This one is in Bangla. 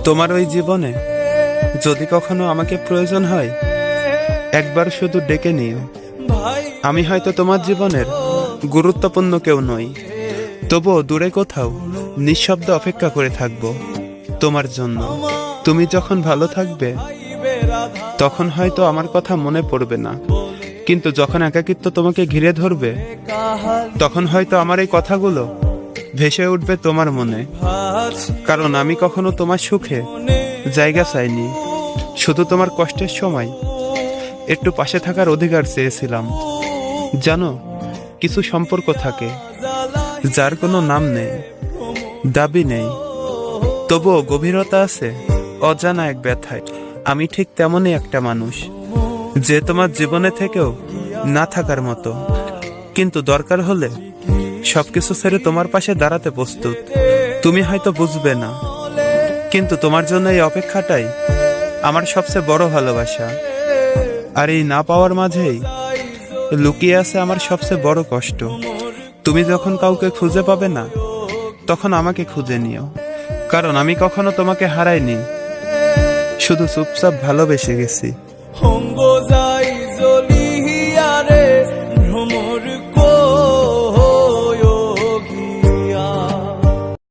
তোমার ওই জীবনে যদি কখনো আমাকে প্রয়োজন হয়, একবার শুধু ডেকে নিও। আমি হয়তো তোমার জীবনের গুরুত্বপূর্ণ কেউ নই, তবুও দূরে কোথাও নিঃশব্দে অপেক্ষা করে থাকবো তোমার জন্য। তুমি যখন ভালো থাকবে তখন হয়তো আমার কথা মনে পড়বে না, কিন্তু যখন একাকিত্ব তোমাকে ঘিরে ধরবে তখন হয়তো আমার এই কথাগুলো ভেসে উঠবে তোমার মনে। কারণ আমি কখনো তোমার সুখে জায়গা চাইনি, শুধু তোমার কষ্টের সময় একটু পাশে থাকার অধিকার চেয়েছিলাম। জানো, কিছু সম্পর্ক থাকে যার কোনো নাম নেই, দাবি নেই, তবুও গভীরতা আছে অজানা এক ব্যথায়। আমি ঠিক তেমনই একটা মানুষ, যে তোমার জীবনে থেকেও না থাকার মতো, কিন্তু দরকার হলে সবকিছু ছেড়ে তোমার পাশে দাঁড়াতে প্রস্তুত। তুমি হয়তো বুঝবে না, কিন্তু তোমার জন্য এই অপেক্ষাটাই আমার সবচেয়ে বড় ভালোবাসা। আর এই না পাওয়ার মাঝেই লুকিয়ে আছে আমার সবচেয়ে বড় কষ্ট। তুমি যখন কাউকে খুঁজে পাবে না, তখন আমাকে খুঁজে নিও, কারণ আমি কখনো তোমাকে হারাইনি, শুধু চুপচাপ ভালোবেসে গেছি।